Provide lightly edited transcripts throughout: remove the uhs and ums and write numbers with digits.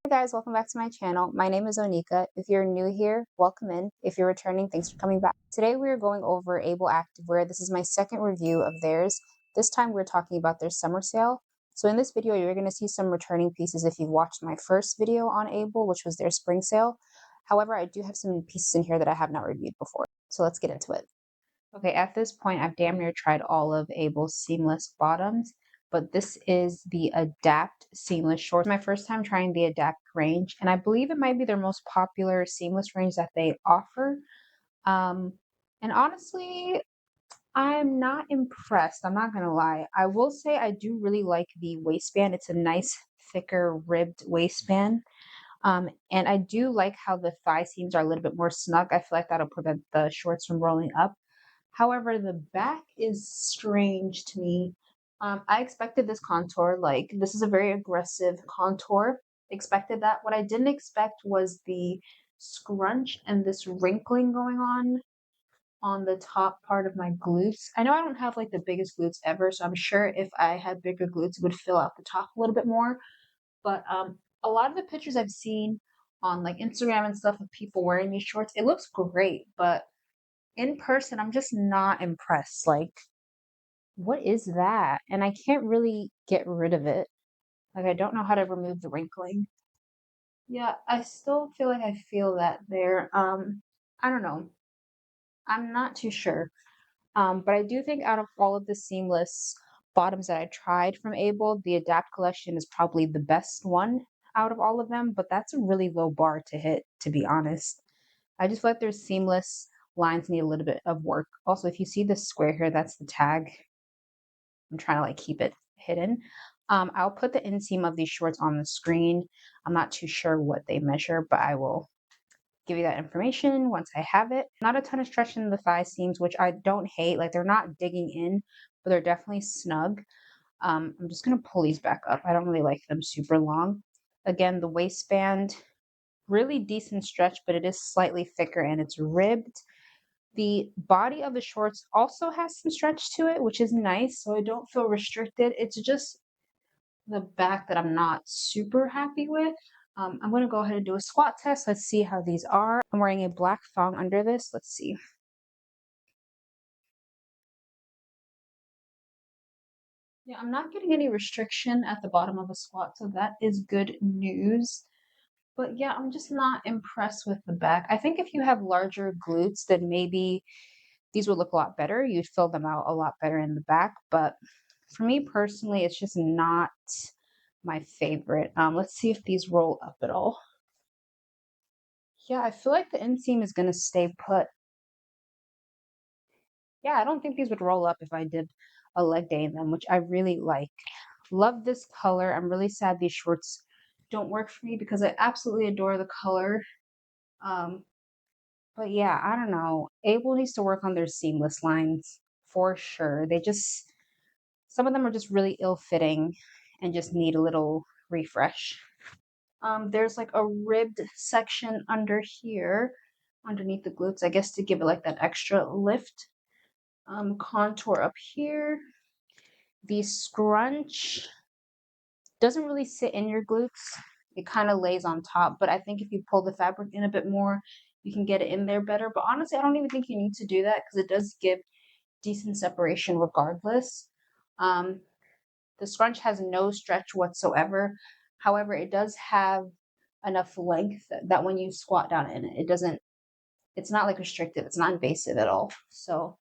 Hey guys, welcome back to my channel. My name is Onika. If you're new here, welcome in. If you're returning, thanks for coming back. Today we are going over AYBL Activewear. This is my second review of theirs. This time we're talking about their summer sale. So in this video, you're going to see some returning pieces if you've watched my first video on AYBL, which was their spring sale. However, I do have some pieces in here that I have not reviewed before. So let's get into it. Okay, at this point, I've damn near tried all of AYBL's seamless bottoms, but this is the Adapt seamless shorts. My first time trying the Adapt range, and I believe it might be their most popular seamless range that they offer. And honestly, I'm not impressed. I'm not gonna lie. I will say I do really like the waistband. It's a nice, thicker, ribbed waistband. And I do like how the thigh seams are a little bit more snug. I feel like that'll prevent the shorts from rolling up. However, the back is strange to me. I expected this contour, like this is a very aggressive contour. Expected that. What I didn't expect was the scrunch and this wrinkling going on the top part of my glutes. I know I don't have like the biggest glutes ever, so I'm sure if I had bigger glutes, it would fill out the top a little bit more. But a lot of the pictures I've seen on like Instagram and stuff of people wearing these shorts, it looks great, but in person, I'm just not impressed. Like, what is that? And I can't really get rid of it. Like, I don't know how to remove the wrinkling. Yeah, I still feel like I feel that there. I don't know. I'm not too sure. But I do think out of all of the seamless bottoms that I tried from AYBL, the Adapt collection is probably the best one out of all of them. But that's a really low bar to hit, to be honest. I just feel like their seamless lines need a little bit of work. Also, if you see this square here, that's the tag. I'm trying to like keep it hidden. I'll put the inseam of these shorts on the screen. I'm not too sure what they measure, but I will give you that information once I have it. Not a ton of stretch in the thigh seams, which I don't hate. Like they're not digging in, but they're definitely snug. I'm just gonna pull these back up. I don't really like them super long. Again, the waistband, really decent stretch, but it is slightly thicker and it's ribbed. The body of the shorts also has some stretch to it, which is nice, so I don't feel restricted. It's just the back that I'm not super happy with. I'm going to go ahead and do a squat test. Let's see how these are. I'm wearing a black thong under this. Let's see. Yeah, I'm not getting any restriction at the bottom of a squat, so that is good news. But yeah, I'm just not impressed with the back. I think if you have larger glutes, then maybe these would look a lot better. You'd fill them out a lot better in the back. But for me personally, it's just not my favorite. Let's see if these roll up at all. Yeah, I feel like the inseam is going to stay put. Yeah, I don't think these would roll up if I did a leg day in them, which I really like. Love this color. I'm really sad these shorts don't work for me because I absolutely adore the color. Um, but yeah, I don't know. AYBL needs to work on their seamless lines for sure. Some of them are just really ill-fitting and just need a little refresh. There's like a ribbed section under here, underneath the glutes, I guess to give it like that extra lift. Contour up here. The scrunch doesn't really sit in your glutes. It kind of lays on top, but I think if you pull the fabric in a bit more, you can get it in there better. But honestly, I don't even think you need to do that because it does give decent separation regardless. Um, the scrunch has no stretch whatsoever. However, it does have enough length that when you squat down in it, it's not like restrictive, it's not invasive at all. So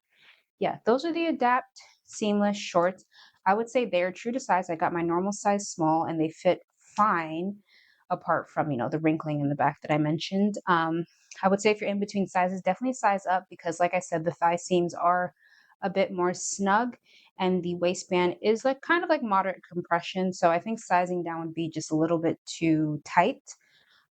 yeah, those are the Adapt seamless shorts. I would say they're true to size. I got my normal size small and they fit fine apart from, the wrinkling in the back that I mentioned. I would say if you're in between sizes, definitely size up because like I said, the thigh seams are a bit more snug and the waistband is like kind of like moderate compression. So I think sizing down would be just a little bit too tight.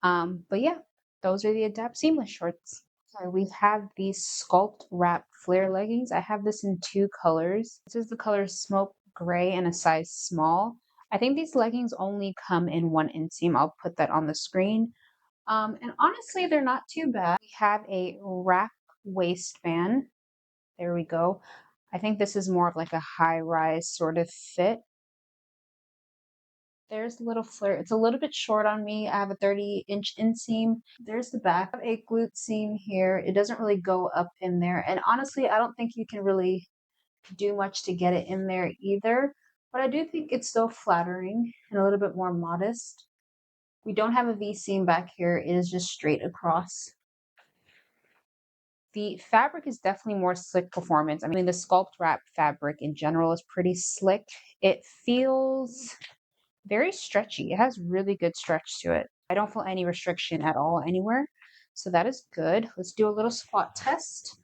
But yeah, those are the Adapt seamless shorts. So we have these Sculpt wrap flare leggings. I have this in two colors. This is the color smoke gray and a size small. I think these leggings only come in one inseam. I'll put that on the screen. And honestly, they're not too bad. We have a wrap waistband. There we go. I think this is more of like a high rise sort of fit. There's the little flare. It's a little bit short on me. I have a 30-inch inseam. There's the back. I have a glute seam here. It doesn't really go up in there. And honestly, I don't think you can really do much to get it in there either. But I do think it's still flattering and a little bit more modest. We don't have a V seam back here. It is just straight across. The fabric is definitely more slick performance. I mean, the Sculpt wrap fabric in general is pretty slick. It feels very stretchy. It has really good stretch to it. I don't feel any restriction at all anywhere. So that is good. Let's do a little squat test.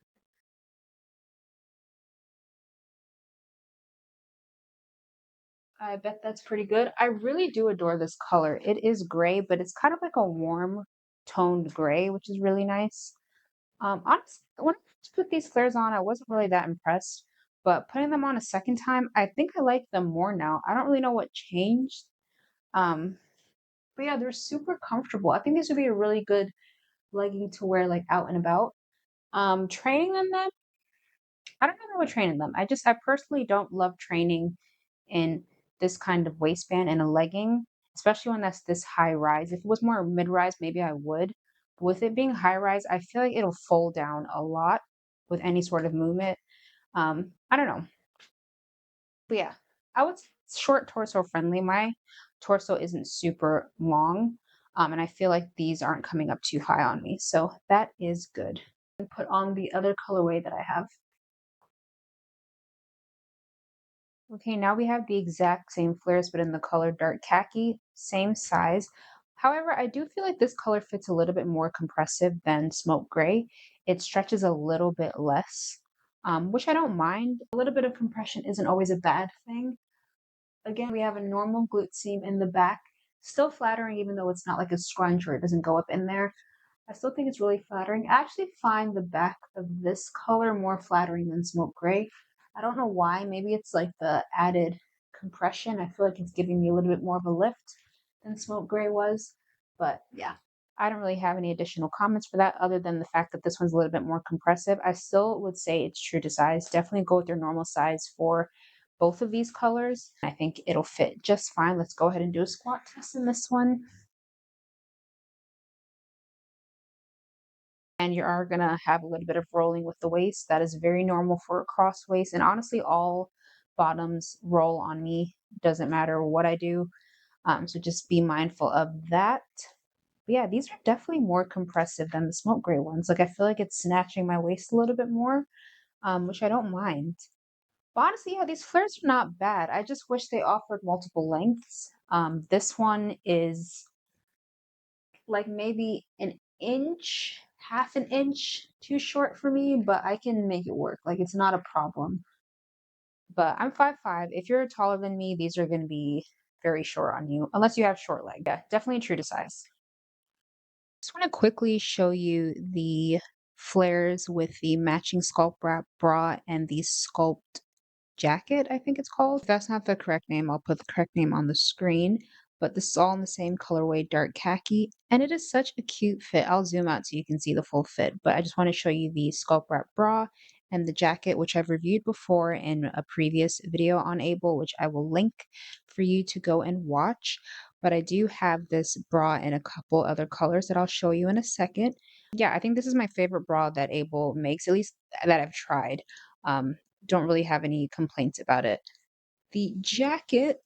I bet that's pretty good. I really do adore this color. It is gray, but it's kind of like a warm toned gray, which is really nice. Honestly, when I first put these flares on, I wasn't really that impressed, but putting them on a second time, I think I like them more now. I don't really know what changed. Um, but yeah, they're super comfortable. I think this would be a really good legging to wear like out and about. Training them then, I don't know about training them. I personally don't love training in this kind of waistband and a legging, especially when that's this high rise. If it was more mid rise, maybe I would. But with it being high rise, I feel like it'll fold down a lot with any sort of movement. I don't know. But yeah, I would say it's short torso friendly. My torso isn't super long. And I feel like these aren't coming up too high on me. So that is good. And put on the other colorway that I have. Okay, now we have the exact same flares, but in the color dark khaki, same size. However, I do feel like this color fits a little bit more compressive than smoke gray. It stretches a little bit less, which I don't mind. A little bit of compression isn't always a bad thing. Again, we have a normal glute seam in the back, still flattering even though it's not like a scrunch or it doesn't go up in there. I still think it's really flattering. I actually find the back of this color more flattering than smoke gray. I don't know why. Maybe it's like the added compression. I feel like it's giving me a little bit more of a lift than smoke gray was. But yeah, I don't really have any additional comments for that other than the fact that this one's a little bit more compressive. I still would say it's true to size. Definitely go with your normal size for both of these colors. I think it'll fit just fine. Let's go ahead and do a squat test in this one. And you are going to have a little bit of rolling with the waist. That is very normal for a cross waist. And honestly, all bottoms roll on me. Doesn't matter what I do. So just be mindful of that. But yeah, these are definitely more compressive than the smoke gray ones. Like I feel like it's snatching my waist a little bit more, which I don't mind. But honestly, yeah, these flares are not bad. I just wish they offered multiple lengths. This one is like maybe an inch, half an inch too short for me, but I can make it work. Like it's not a problem. But I'm 5'5". If you're taller than me, these are going to be very short on you, unless you have short leg. Yeah, definitely true to size. Just want to quickly show you the flares with the matching Sculpt wrap bra and the Sculpt jacket, I think it's called. If that's not the correct name, I'll put the correct name on the screen. But this is all in the same colorway, dark khaki, and it is such a cute fit. I'll zoom out so you can see the full fit, but I just want to show you the Sculpt wrap bra and the jacket, which I've reviewed before in a previous video on AYBL, which I will link for you to go and watch. But I do have this bra in a couple other colors that I'll show you in a second. Yeah, I think this is my favorite bra that AYBL makes, at least that I've tried. Don't really have any complaints about it. The jacket,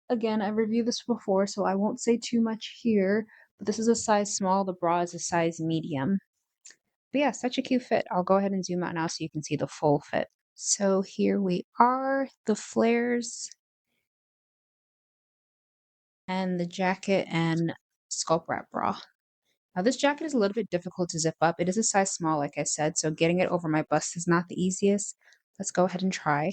again, I've reviewed this before, so I won't say too much here, but this is a size small. The bra is a size medium. But yeah, such a cute fit. I'll go ahead and zoom out now so you can see the full fit. So here we are, the flares and the jacket and Sculpt wrap bra. Now this jacket is a little bit difficult to zip up. It is a size small, like I said, so getting it over my bust is not the easiest. Let's go ahead and try.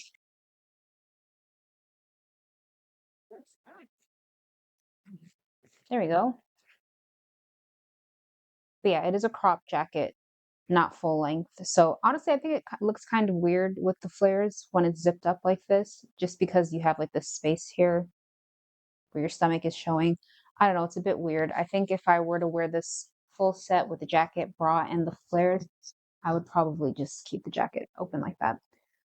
There we go. But yeah, it is a crop jacket, not full length. So honestly, I think it looks kind of weird with the flares when it's zipped up like this, just because you have like this space here where your stomach is showing. I don't know, it's a bit weird. I think if I were to wear this full set with the jacket, bra, and the flares, I would probably just keep the jacket open like that.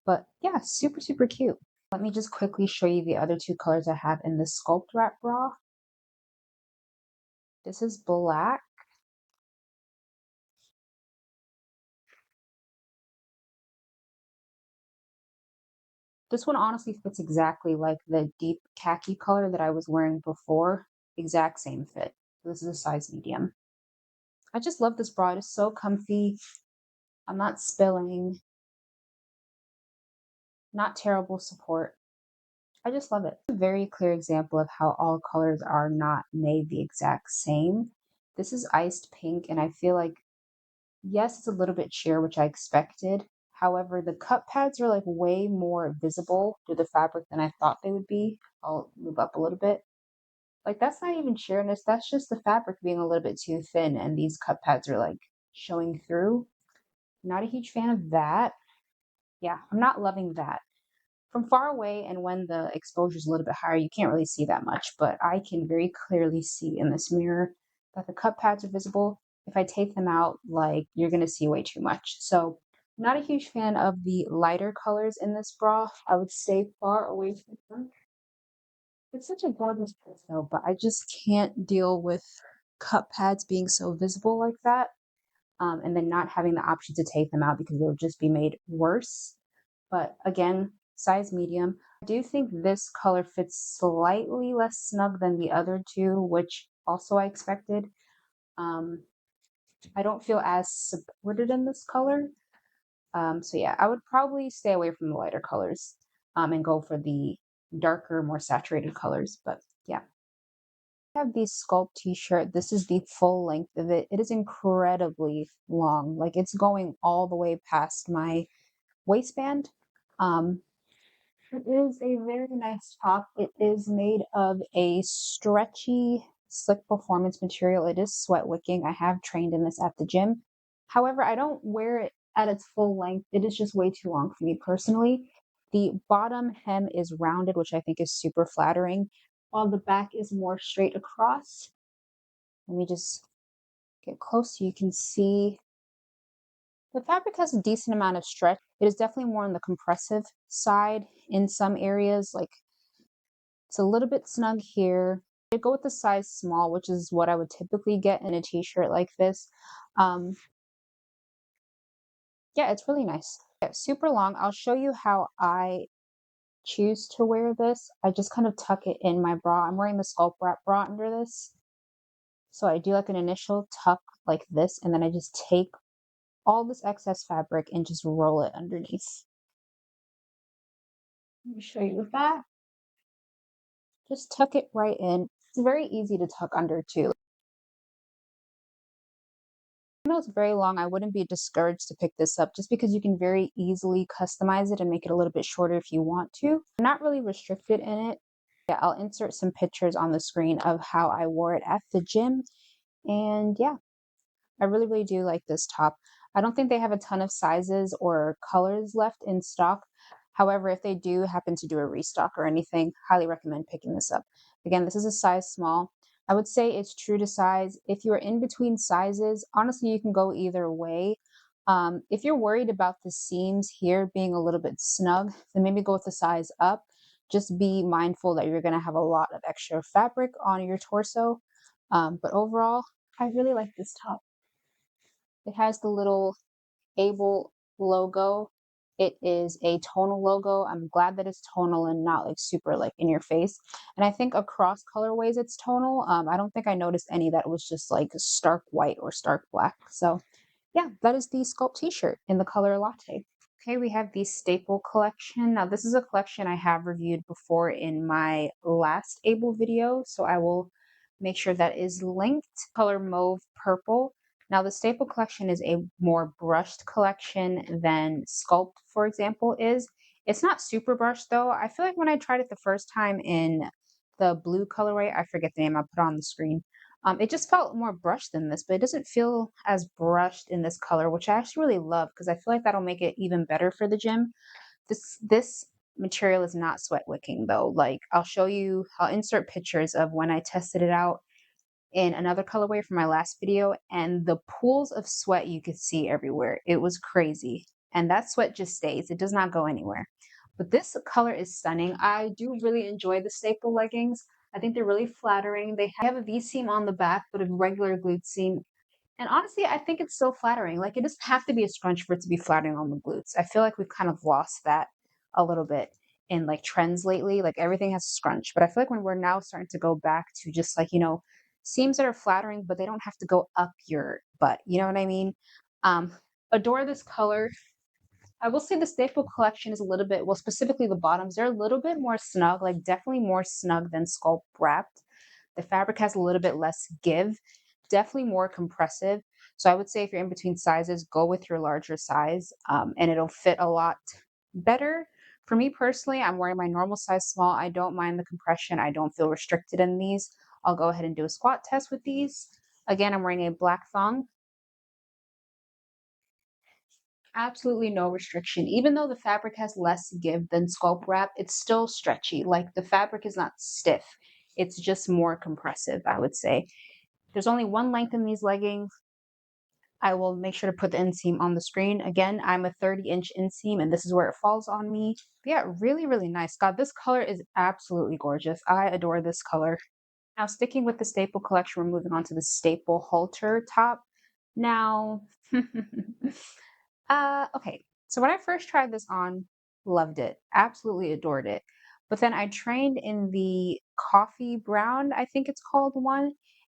But yeah, super, super cute. Let me just quickly show you the other two colors I have in the Sculpt wrap bra. This is black. This one honestly fits exactly like the deep khaki color that I was wearing before. Exact same fit. This is a size medium. I just love this bra. It is so comfy. I'm not spilling. Not terrible support. I just love it. A very clear example of how all colors are not made the exact same. This is iced pink, and I feel like, yes, it's a little bit sheer, which I expected. However, the cut pads are like way more visible through the fabric than I thought they would be. I'll move up a little bit. Like, that's not even sheerness, that's just the fabric being a little bit too thin, and these cut pads are like showing through. Not a huge fan of that. Yeah, I'm not loving that. From far away and when the exposure is a little bit higher, you can't really see that much, but I can very clearly see in this mirror that the cut pads are visible. If I take them out, like, you're going to see way too much. So not a huge fan of the lighter colors in this bra. I would stay far away from them. It's such a gorgeous piece though, but I just can't deal with cut pads being so visible like that. And then not having the option to take them out because they would just be made worse. But again, size medium. I do think this color fits slightly less snug than the other two, which also I expected. Um, I don't feel as supported in this color. So yeah, I would probably stay away from the lighter colors and go for the darker, more saturated colors. But yeah. I have the Sculpt t-shirt. This is the full length of it. It is incredibly long. Like, it's going all the way past my waistband. Um, it is a very nice top. It is made of a stretchy, slick performance material. It is sweat wicking. I have trained in this at the gym. However, I don't wear it at its full length. It is just way too long for me personally. The bottom hem is rounded, which I think is super flattering, while the back is more straight across. Let me just get close so you can see. The fabric has a decent amount of stretch. It is definitely more on the compressive side in some areas. Like, it's a little bit snug here. I go with the size small, which is what I would typically get in a t-shirt like this. Um, yeah, it's really nice. Yeah, super long. I'll show you how I choose to wear this. I just kind of tuck it in my bra. I'm wearing the Sculpt wrap bra under this. So I do like an initial tuck like this, and then I just take all this excess fabric and just roll it underneath. Let me show you the back. Just tuck it right in. It's very easy to tuck under too. Even though it's very long, I wouldn't be discouraged to pick this up just because you can very easily customize it and make it a little bit shorter if you want to. I'm not really restricted in it. Yeah, I'll insert some pictures on the screen of how I wore it at the gym. And yeah, I really, really do like this top. I don't think they have a ton of sizes or colors left in stock. However, if they do happen to do a restock or anything, highly recommend picking this up. Again, this is a size small. I would say it's true to size. If you're in between sizes, honestly, you can go either way. If you're worried about the seams here being a little bit snug, then maybe go with the size up. Just be mindful that you're going to have a lot of extra fabric on your torso. But overall, I really like this top. It has the little AYBL logo. It is a tonal logo. I'm glad that it's tonal and not like super like in your face. And I think across colorways it's tonal. I don't think I noticed any that was just like stark white or stark black. So yeah, that is the Sculpt t-shirt in the color Latte. Okay, we have the Staple collection. Now this is a collection I have reviewed before in my last AYBL video, so I will make sure that is linked. Color Mauve Purple. Now the Staple collection is a more brushed collection than Sculpt, for example, is. It's not super brushed though. I feel like when I tried it the first time in the blue colorway, I forget the name, I put on the screen. It just felt more brushed than this, but it doesn't feel as brushed in this color, which I actually really love because I feel like that'll make it even better for the gym. This material is not sweat wicking though. Like, I'll show you, I'll insert pictures of when I tested it out in another colorway from my last video, and the pools of sweat you could see everywhere. It was crazy. And that sweat just stays. It does not go anywhere. But this color is stunning. I do really enjoy the staple leggings. I think they're really flattering. They have a V-seam on the back, but a regular glute seam. And honestly, I think it's so flattering. Like it doesn't have to be a scrunch for it to be flattering on the glutes. I feel like we've kind of lost that a little bit in like trends lately. Like everything has a scrunch. But I feel like when we're now starting to go back to just like, seams that are flattering, but they don't have to go up your butt. You know what I mean? Um, adore this color. I will say the staple collection is a little bit, well, specifically the bottoms, they're a little bit more snug, like definitely more snug than Sculpt wrapped. The fabric has a little bit less give, definitely more compressive. So I would say if you're in between sizes, go with your larger size, and it'll fit a lot better. For me personally, I'm wearing my normal size small. I don't mind the compression. I don't feel restricted in these. I'll go ahead and do a squat test with these. Again, I'm wearing a black thong. Absolutely no restriction. Even though the fabric has less give than Sculpt wrap, it's still stretchy. Like the fabric is not stiff. It's just more compressive, I would say. There's only one length in these leggings. I will make sure to put the inseam on the screen. Again, I'm a 30-inch inseam, and this is where it falls on me. But yeah, really, really nice. God, this color is absolutely gorgeous. I adore this color. Now, sticking with the staple collection, we're moving on to the staple halter top. Now, okay. So when I first tried this on, loved it. Absolutely adored it. But then I trained in the coffee brown, I think it's called one.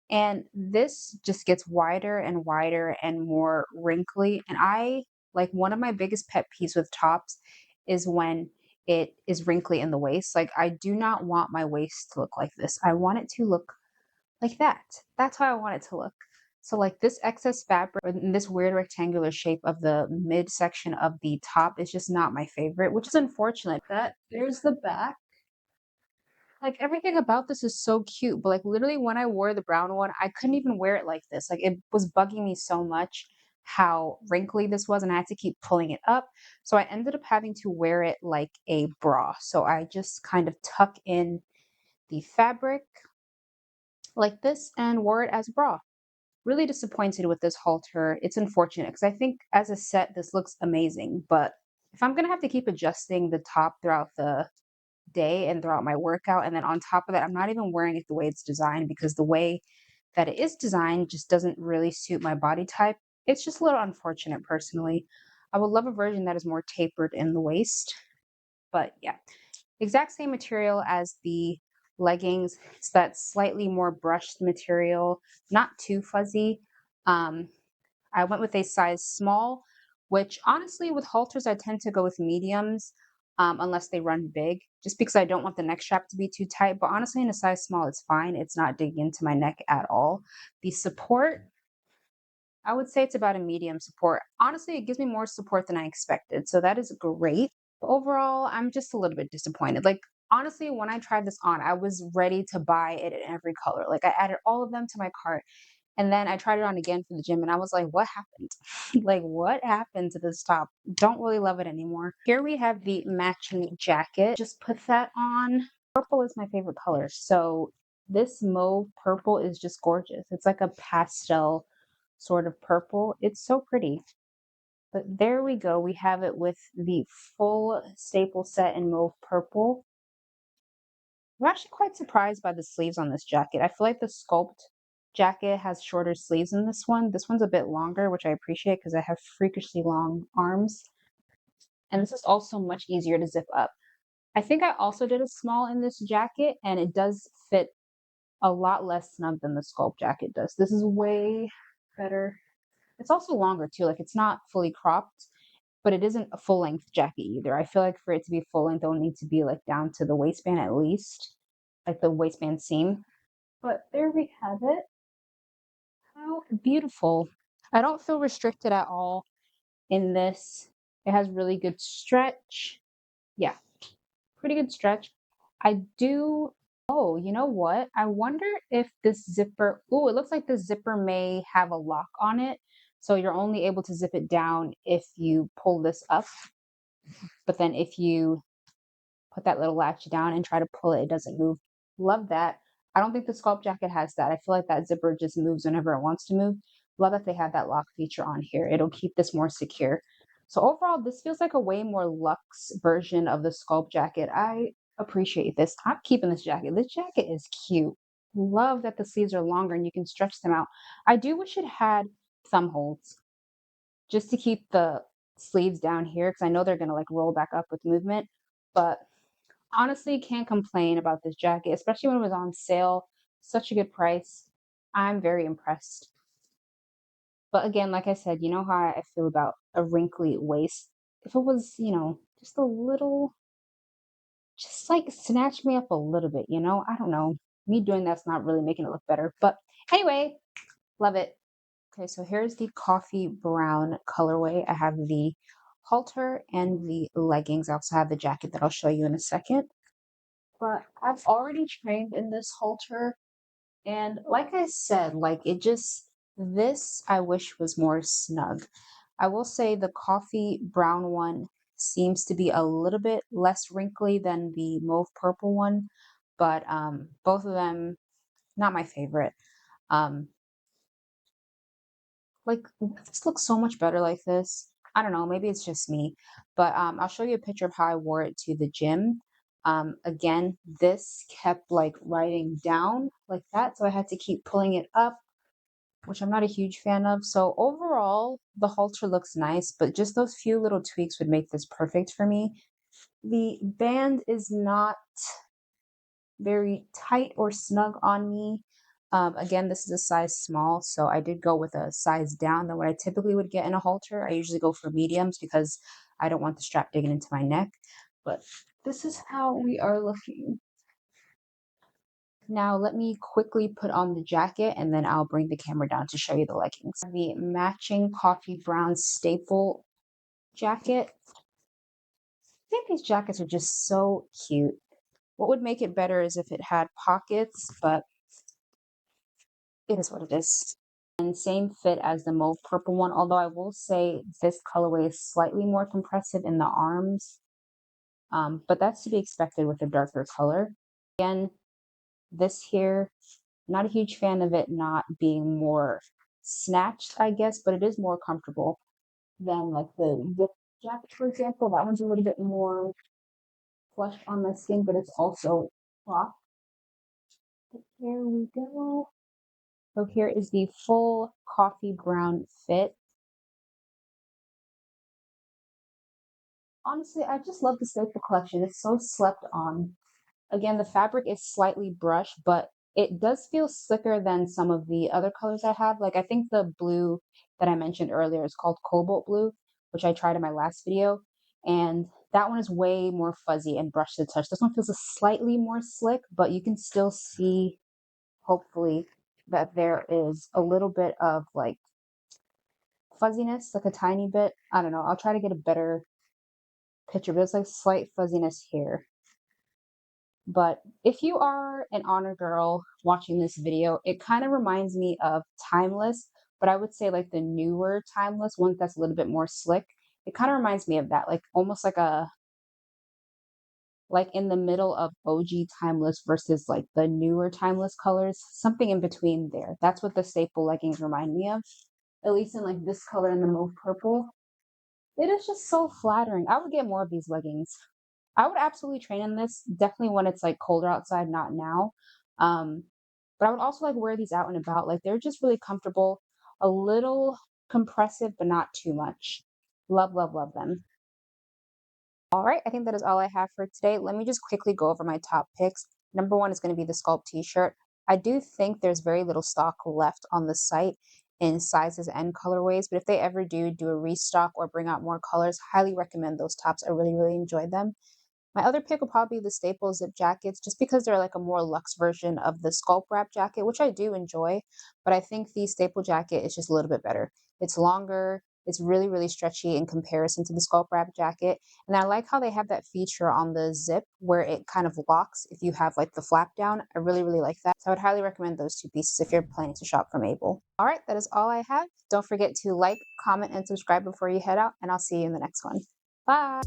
And this just gets wider and wider and more wrinkly. And I like one of my biggest pet peeves with tops is when it is wrinkly in the waist. Like I do not want my waist to look like this. I want it to look like that. That's how I want it to look. So like this excess fabric in this weird rectangular shape of the midsection of the top is just not my favorite, which is unfortunate. That there's the back. Like everything about this is so cute, but like literally when I wore the brown one, I couldn't even wear it like this. Like it was bugging me so much how wrinkly this was, and I had to keep pulling it up. So I ended up having to wear it like a bra. So I just kind of tuck in the fabric like this and wore it as a bra. Really disappointed with this halter. It's unfortunate because I think as a set, this looks amazing. But if I'm going to have to keep adjusting the top throughout the day and throughout my workout, and then on top of that, I'm not even wearing it the way it's designed because the way that it is designed just doesn't really suit my body type. It's just a little unfortunate personally. I would love a version that is more tapered in the waist. But yeah, exact same material as the leggings. It's that slightly more brushed material, not too fuzzy. Um, I went with a size small, which honestly, with halters, I tend to go with mediums unless they run big, just because I don't want the neck strap to be too tight. But honestly, in a size small, it's fine. It's not digging into my neck at all. The support, I would say it's about a medium support. Honestly, it gives me more support than I expected. So that is great. But overall, I'm just a little bit disappointed. Like, honestly, when I tried this on, I was ready to buy it in every color. Like, I added all of them to my cart. And then I tried it on again for the gym and I was like, what happened? Like, what happened to this top? Don't really love it anymore. Here we have the matching jacket. Just put that on. Purple is my favorite color. So this mauve purple is just gorgeous. It's like a pastel sort of purple. It's so pretty. But there we go. We have it with the full staple set in mauve purple. I'm actually quite surprised by the sleeves on this jacket. I feel like the Sculpt jacket has shorter sleeves than this one. This one's a bit longer, which I appreciate because I have freakishly long arms. And this is also much easier to zip up. I think I also did a small in this jacket, and it does fit a lot less snug than the Sculpt jacket does. This is way better. It's also longer too. Like it's not fully cropped, but it isn't a full length jacket either. I feel like for it to be full length, it'll need to be like down to the waistband at least, like the waistband seam. But there we have it. How beautiful. I don't feel restricted at all in this. It has really good stretch. Yeah, pretty good stretch. I do. Oh, you know what? I wonder if this zipper. Oh, it looks like the zipper may have a lock on it. So you're only able to zip it down if you pull this up. But then if you put that little latch down and try to pull it, it doesn't move. Love that. I don't think the Sculpt jacket has that. I feel like that zipper just moves whenever it wants to move. Love that they have that lock feature on here. It'll keep this more secure. So overall, this feels like a way more luxe version of the Sculpt jacket. I appreciate this. I'm keeping this jacket. This jacket is cute. Love that the sleeves are longer and you can stretch them out. I do wish it had thumb holds just to keep the sleeves down here because I know they're gonna like roll back up with movement. But honestly, can't complain about this jacket, especially when it was on sale. Such a good price. I'm very impressed. But again, like I said, you know how I feel about a wrinkly waist. If it was, just a little, just like snatch me up a little bit, I don't know. Me doing that's not really making it look better. But anyway, love it. Okay, so here's the coffee brown colorway. I have the halter and the leggings. I also have the jacket that I'll show you in a second. But I've already trained in this halter. And like I said, like this I wish was more snug. I will say the coffee brown one seems to be a little bit less wrinkly than the mauve purple one, but both of them not my favorite. Um, like this looks so much better like this. I don't know, maybe it's just me, but I'll show you a picture of how I wore it to the gym. Again, this kept like riding down like that, so I had to keep pulling it up, which I'm not a huge fan of. So overall, the halter looks nice, but just those few little tweaks would make this perfect for me. The band is not very tight or snug on me. Again, this is a size small, so I did go with a size down than what I typically would get in a halter. I usually go for mediums because I don't want the strap digging into my neck. But this is how we are looking. Now let me quickly put on the jacket and then I'll bring the camera down to show you the leggings. The matching coffee brown staple jacket. I think these jackets are just so cute. What would make it better is if it had pockets, but it is what it is. And same fit as the mauve purple one, although I will say this colorway is slightly more compressive in the arms, but that's to be expected with a darker color. Again, this here, not a huge fan of it not being more snatched, I guess, but it is more comfortable than like the zip jacket, for example. That one's a little bit more flush on the skin, but it's also cloth. Here we go. So here is the full coffee brown fit. Honestly, I just love the staple collection. It's so slept on. Again, the fabric is slightly brushed, but it does feel slicker than some of the other colors I have. Like I think the blue that I mentioned earlier is called cobalt blue, which I tried in my last video. And that one is way more fuzzy and brushed to the touch. This one feels a slightly more slick, but you can still see, hopefully, that there is a little bit of like fuzziness, like a tiny bit. I don't know. I'll try to get a better picture, but it's like slight fuzziness here. But if you are an honor girl watching this video, it kind of reminds me of Timeless, but I would say like the newer Timeless one that's a little bit more slick. It kind of reminds me of that, like almost like in the middle of OG Timeless versus like the newer Timeless colors, something in between there. That's what the staple leggings remind me of, at least in like this color and the mauve purple. It is just so flattering. I would get more of these leggings. I would absolutely train in this, definitely when it's like colder outside, not now. Um, but I would also like wear these out and about. Like they're just really comfortable, a little compressive, but not too much. Love, love, love them. All right, I think that is all I have for today. Let me just quickly go over my top picks. Number one is going to be the Sculpt t-shirt. I do think there's very little stock left on the site in sizes and colorways, but if they ever do a restock or bring out more colors, highly recommend those tops. I really, really enjoyed them. My other pick will probably be the staple zip jackets, just because they're like a more luxe version of the Sculpt wrap jacket, which I do enjoy, but I think the staple jacket is just a little bit better. It's longer, it's really, really stretchy in comparison to the Sculpt wrap jacket, and I like how they have that feature on the zip where it kind of locks if you have like the flap down. I really, really like that. So I would highly recommend those two pieces if you're planning to shop from AYBL. All right, that is all I have. Don't forget to like, comment, and subscribe before you head out, and I'll see you in the next one. Bye!